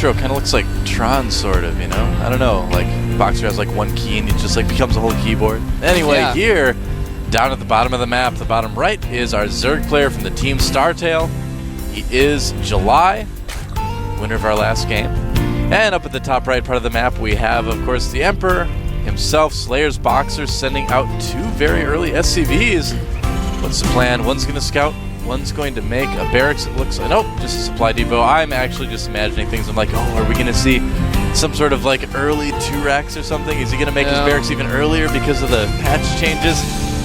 intro kind of looks like Tron, sort of, you know? I don't know, like BoxeR has like one key and it just like becomes a whole keyboard. Anyway, here, down at the bottom of the map, the bottom right, is our Zerg player from the team Startail. He is July, winner of our last game. And up at the top right part of the map, we have, of course, the Emperor himself, Slayer's BoxeR, sending out 2 very early SCVs. What's the plan? One's going to scout, one's going to make a barracks, it looks like. Nope, just a supply depot. I'm actually just imagining things. I'm like, oh, are we going to see some sort of like early 2-racks or something? Is he going to make his barracks even earlier because of the patch changes?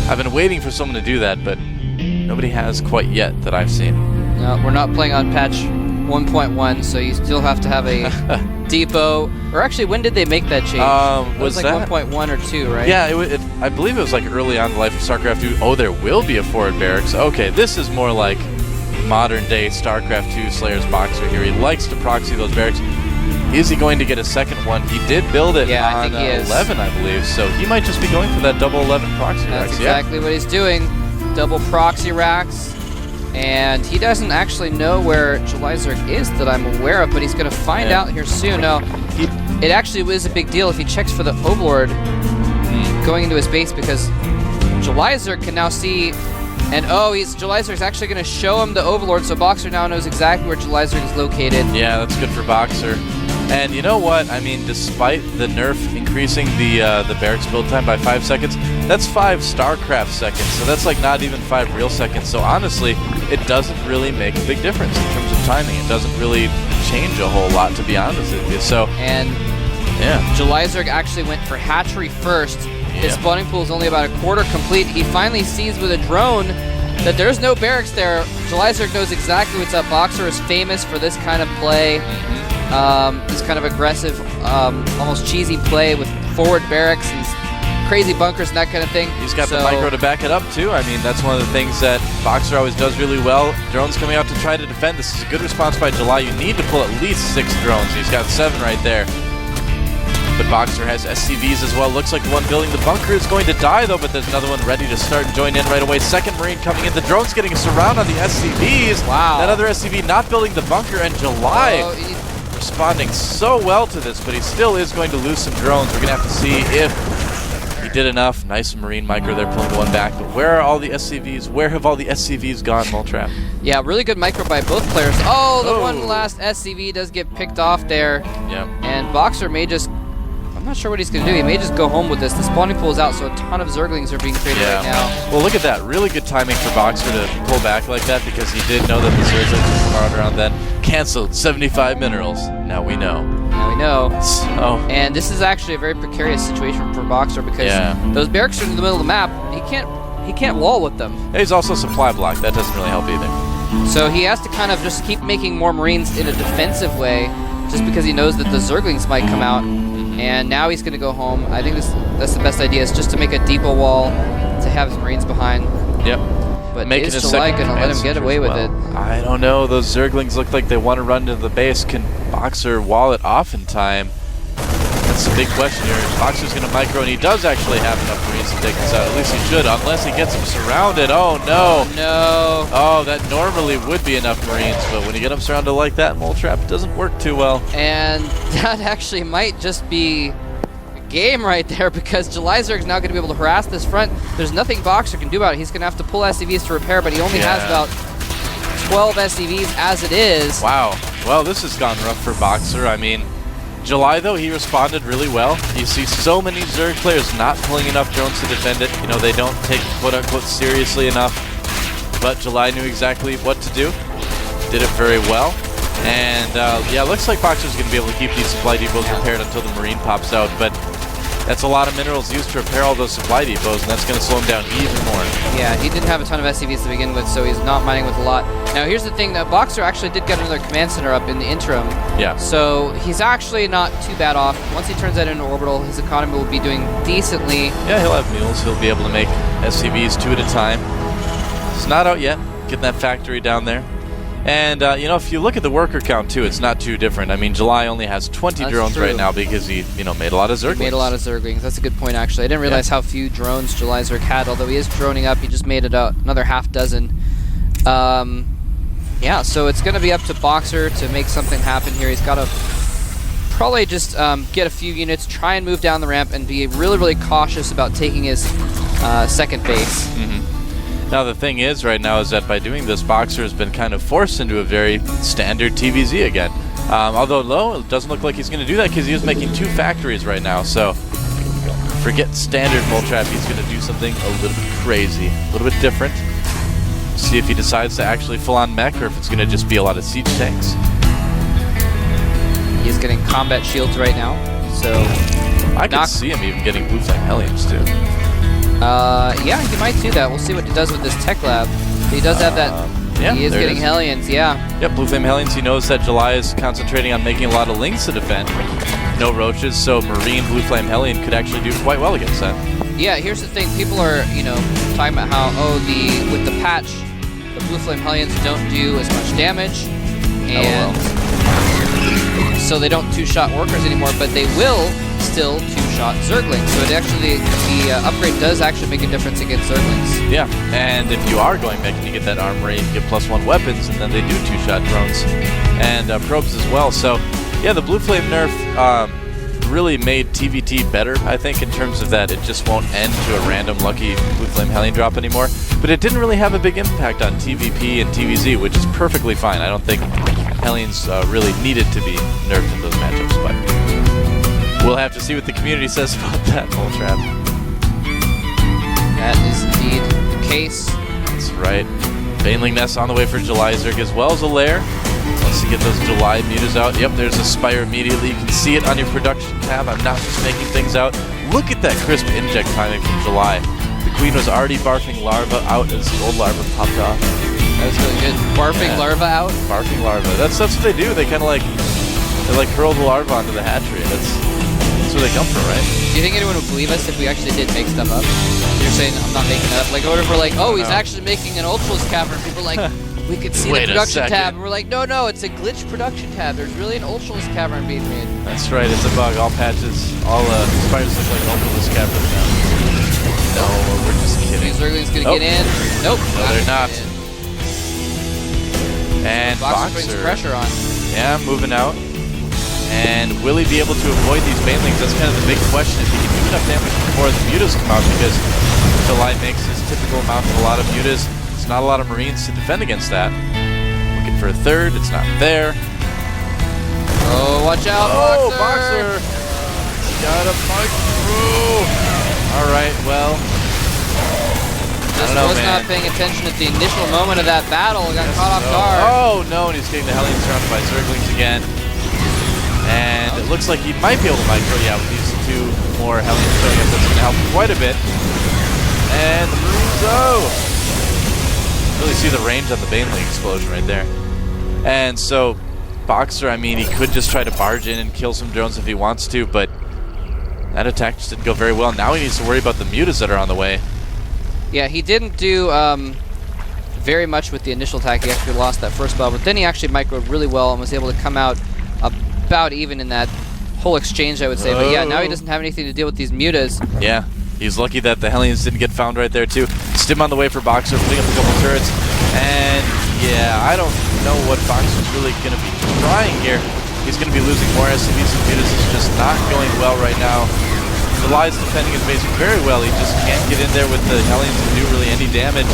I've been waiting for someone to do that, but nobody has quite yet that I've seen. No, we're not playing on patch 1.1, so you still have to have a depot. Or actually, when did they make that change? Was like that 1.1 or 2, right? Yeah, I believe it was like early on in the life of StarCraft 2. Oh, there will be a forward barracks. Okay, this is more like modern day StarCraft 2 Slayer's BoxeR here. He likes to proxy those barracks. Is he going to get a second one? He did build it on 11, I believe, so he might just be going for that double 11 proxy racks. That's exactly what he's doing. Double proxy racks. And he doesn't actually know where July Zerg is that I'm aware of, but he's going to find out here soon. Now, it actually was a big deal if he checks for the Overlord going into his base, because July Zerg can now see, and July Zerg's actually going to show him the Overlord, so BoxeR now knows exactly where July Zerg is located. Yeah, that's good for BoxeR. And you know what? I mean, despite the nerf increasing the barracks build time by 5 seconds, that's 5 StarCraft seconds, so that's like not even 5 real seconds. So honestly, it doesn't really make a big difference in terms of timing. It doesn't really change a whole lot, to be honest with you. So, and July Zerg actually went for hatchery first. His spawning pool is only about a quarter complete. He finally sees with a drone that there's no barracks there. July Zerg knows exactly what's up. BoxeR is famous for this kind of play. This kind of aggressive, almost cheesy play with forward barracks and crazy bunkers and that kind of thing. He's got the micro to back it up too. I mean, that's one of the things that BoxeR always does really well. Drones coming out to try to defend. This is a good response by July. You need to pull at least 6 drones. He's got 7 right there. But BoxeR has SCVs as well. Looks like the one building the bunker is going to die though, but there's another one ready to start and join in right away. Second Marine coming in. The drone's getting a surround on the SCVs. Wow. That other SCV not building the bunker, and July responding so well to this, but he still is going to lose some drones. We're going to have to see if he did enough. Nice Marine micro there pulling one back, but where are all the SCVs? Where have all the SCVs gone, Moltrap? Yeah, really good micro by both players. Oh, the one last SCV does get picked off there. Yeah. And BoxeR may just, I'm not sure what he's going to do. He may just go home with this. The spawning pool is out, so a ton of Zerglings are being created right now. Well, look at that. Really good timing for BoxeR to pull back like that, because he did know that the Zerglings would come around then. Canceled 75 minerals. Now we know. Now we know. So. And this is actually a very precarious situation for BoxeR, because those barracks are in the middle of the map. He can't wall with them. Yeah, he's also supply blocked. That doesn't really help either. So he has to kind of just keep making more Marines in a defensive way, just because he knows that the Zerglings might come out. And now he's going to go home. I think that's the best idea, is just to make a depot wall to have his Marines behind. Yep. But is July going to let him get away with it? I don't know. Those Zerglings look like they want to run to the base. Can BoxeR wall it off in time? That's the big question here. BoxeR's going to micro, and he does actually have enough Marines to take this out. At least he should, unless he gets them surrounded. Oh, no. No. Oh, that normally would be enough Marines, but when you get them surrounded like that, Moltrap, it doesn't work too well. And that actually might just be a game right there, because July Zerg is now going to be able to harass this front. There's nothing BoxeR can do about it. He's going to have to pull SCVs to repair, but he only has about 12 SCVs as it is. Wow. Well, this has gone rough for BoxeR. I mean, July, though, he responded really well. You see so many Zerg players not pulling enough drones to defend it. You know, they don't take it quote-unquote seriously enough. But July knew exactly what to do. Did it very well. And, yeah, looks like BoxeR's going to be able to keep these supply depots repaired until the Marine pops out. But that's a lot of minerals used to repair all those supply depots, and that's going to slow him down even more. Yeah, he didn't have a ton of SCVs to begin with, so he's not mining with a lot. Now, here's the thing, that BoxeR actually did get another command center up in the interim. Yeah. So he's actually not too bad off. Once he turns that into orbital, his economy will be doing decently. Yeah, he'll have mules. He'll be able to make SCVs 2 at a time. It's not out yet. Getting that factory down there. And, you know, if you look at the worker count, too, it's not too different. I mean, July only has 20 drones right now because he, you know, made a lot of Zerglings. He made a lot of Zerglings. That's a good point, actually. I didn't realize how few drones July Zerg had, although he is droning up. He just made it another half dozen. Yeah, so it's going to be up to BoxeR to make something happen here. He's got to probably just get a few units, try and move down the ramp, and be really, really cautious about taking his second base. Now the thing is right now is that by doing this, BoxeR has been kind of forced into a very standard TVZ again. Although low, it doesn't look like he's going to do that because he is making 2 factories right now. So forget standard mole trap. He's going to do something a little bit crazy, a little bit different. See if he decides to actually full-on mech or if it's going to just be a lot of siege tanks. He's getting combat shields right now, so I can see him even getting blue flame hellions too. Yeah, he might do that. We'll see what he does with this tech lab. He does have that. Yeah, he is getting hellions. Yeah. Yep, blue flame hellions. He knows that July is concentrating on making a lot of links to defend. No roaches, so marine blue flame hellion could actually do quite well against that. Yeah, here's the thing. People are, talking about how with the patch, the blue flame hellions don't do as much damage, and so they don't two-shot workers anymore. But they will still two-shot Zerglings. So it actually, the upgrade does actually make a difference against Zerglings. Yeah, and if you are going mech and you get that armory, you get +1 weapons, and then they do two-shot drones and probes as well. So yeah, the blue flame nerf really made TVT better, I think, in terms of that it just won't end to a random lucky blue flame hellion drop anymore. But it didn't really have a big impact on TVP and TVZ, which is perfectly fine. I don't think hellions really needed to be nerfed in those matchups, but we'll have to see what the community says about that mole trap. That is indeed the case. That's right. Baneling Nest on the way for July Zerg as well as a lair. Once you get those July mutas out, yep, there's a Spire immediately. You can see it on your production tab. I'm not just making things out. Look at that crisp inject timing from July. The Queen was already barfing larva out as the old larva popped off. That was really good. Barfing larva out? Barfing larva. That's what they do. They kind of hurl the larva onto the hatchery. That's where they come from, right? Do you think anyone would believe us if we actually did make stuff up? You're saying I'm not making it up. Like, what if we're like, oh, he's actually making an Ultralis cavern? People are like, we could see the production tab. And we're like, no, it's a glitch production tab. There's really an Ultralis cavern being made. That's right. It's a bug. All patches, all spiders look like Ultralis caverns now. No, we're just kidding. Zergling's going to get in. Nope. No, they're not. And BoxeR brings pressure on. Yeah, moving out. And will he be able to avoid these banelings? That's kind of the big question. If he can do enough damage before the mutas come out, because July makes his typical amount of a lot of mutas. There's not a lot of marines to defend against that. Looking for a third. It's not there. Oh, watch out, Oh, BoxeR! Got a fight through. All right, well. Just was not paying attention at the initial moment of that battle. Got caught off guard. Oh, no, and he's getting the hellion surrounded by Zerglings again. And it looks like he might be able to micro. Yeah, with these 2 more hellions showing up, that's going to help quite a bit. And the Marines, really see the range on the Baneling explosion right there. And so, BoxeR, I mean, he could just try to barge in and kill some drones if he wants to, but that attack just didn't go very well. Now he needs to worry about the mutas that are on the way. Yeah, he didn't do very much with the initial attack. He actually lost that first battle, but then he actually microed really well and was able to come out about even in that whole exchange, I would say. But yeah, now he doesn't have anything to deal with these mutas. Yeah, he's lucky that the hellions didn't get found right there too. Stim on the way for BoxeR, putting up a couple turrets. And yeah, I don't know what BoxeR's really going to be trying here. He's going to be losing more SCVs and mutas. It's just not going well right now. July's defending his base very well. He just can't get in there with the hellions to do really any damage.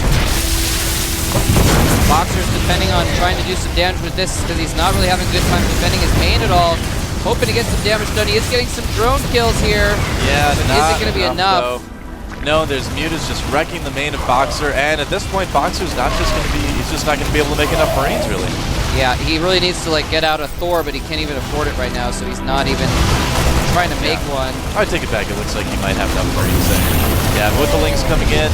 BoxeR's depending on trying to do some damage with this because he's not really having a good time defending his main at all. Hoping to get some damage done. He is getting some drone kills here. Yeah, but is it going to be enough? No, there's mutas just wrecking the main of BoxeR, and at this point, BoxeR's not just going to be, he's just not going to be able to make enough Marines, really. Yeah, he really needs to get out a Thor, but he can't even afford it right now, so he's not even trying to make one. I take it back. It looks like he might have enough Marines there. Yeah, with the links coming in,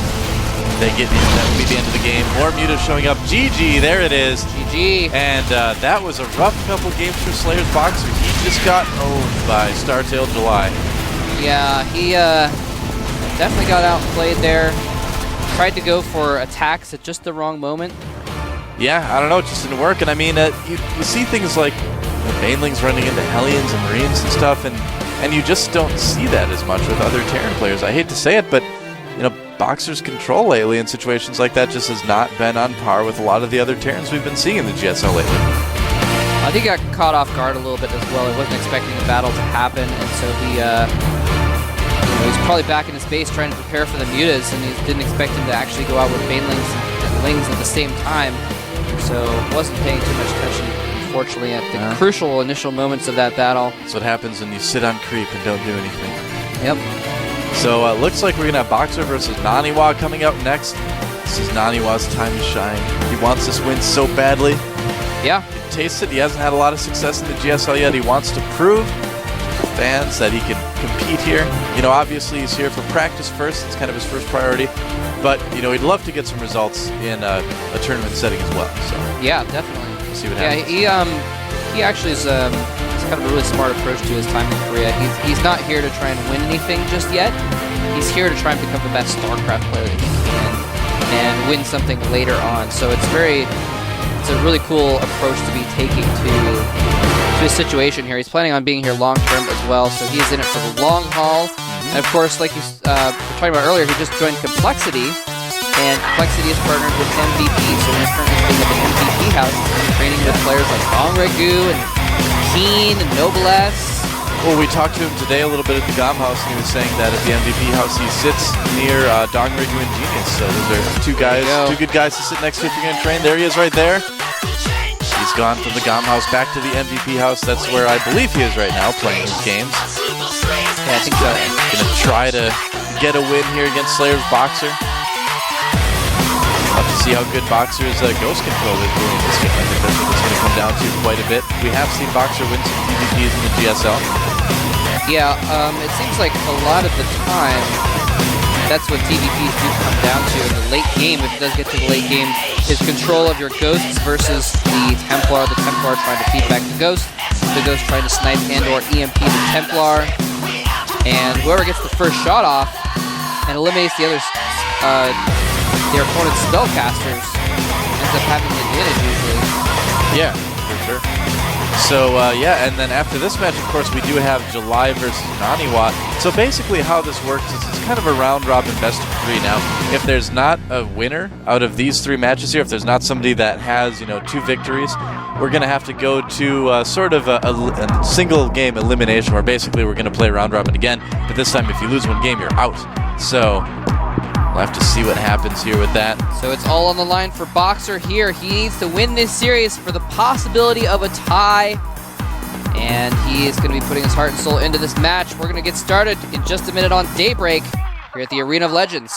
they get in. That will be the end of the game. More mutas showing up. GG, there it is. GG. And that was a rough couple games for Slayer's BoxeR. He just got owned by Startail July. Yeah, he definitely got outplayed there. Tried to go for attacks at just the wrong moment. Yeah, I don't know, it just didn't work. And I mean, you see things like Banelings running into Hellions and Marines and stuff, and you just don't see that as much with other Terran players. I hate to say it, but BoxeR's control lately in situations like that just has not been on par with a lot of the other Terrans we've been seeing in the GSL lately. I think he got caught off guard a little bit as well. He wasn't expecting the battle to happen, and so he was probably back in his base trying to prepare for the mutas, and he didn't expect him to actually go out with banelings and lings at the same time. So wasn't paying too much attention, unfortunately, at the crucial initial moments of that battle. That's what happens when you sit on creep and don't do anything. Yep. So looks like we're going to have BoxeR versus Naniwa coming up next. This is Naniwa's time to shine. He wants this win so badly. Yeah. He can taste it. He hasn't had a lot of success in the GSL yet. He wants to prove to fans that he can compete here. You know, obviously he's here for practice first. It's kind of his first priority. But, you know, he'd love to get some results in a tournament setting as well. So yeah, definitely. We'll see what happens. Yeah, he actually is he's kind of a really smart approach to his time in Korea. He's not here to try and win anything just yet. He's here to try and become the best StarCraft player that he can and win something later on. So it's a really cool approach to be taking to his situation here. He's planning on being here long term as well, so he's in it for the long haul. And of course, like you were talking about earlier, he just joined Complexity, and Complexity is partnered with MVP, so he's currently staying at the MVP house, training with players like Bongregu and Keen and Noblesse. Well, we talked to him today a little bit at the GOM house, and he was saying that at the MVP house he sits near Dongregu and Genius. So those are two good guys to sit next to if you're going to train. There he is right there. He's gone from the GOM house back to the MVP house. That's where I believe he is right now, playing his games. Yeah, I think so. Going to try to get a win here against Slayer's BoxeR. We'll have to see how good BoxeR's ghost control is doing in this game. I think that's what it's going to come down to quite a bit. We have seen BoxeR win some PvPs in the GSL. Yeah, it seems like a lot of the time that's what TVPs do come down to in the late game. If it does get to the late game, is control of your ghosts versus the Templar trying to feed back the ghost trying to snipe and or EMP the Templar, and whoever gets the first shot off and eliminates the others, their opponent's spellcasters ends up having the advantage usually. Yeah, for sure. So, yeah, and then after this match, of course, we do have July versus Naniwa. So basically how this works is it's kind of a round-robin best-of-3 now. If there's not a winner out of these 3 matches here, if there's not somebody that has, 2 victories, we're going to have to go to sort of a single-game elimination where basically we're going to play round-robin again. But this time, if you lose 1 game, you're out. So we'll have to see what happens here with that. So it's all on the line for BoxeR here. He needs to win this series for the possibility of a tie. And he is going to be putting his heart and soul into this match. We're going to get started in just a minute on Daybreak here at the Arena of Legends.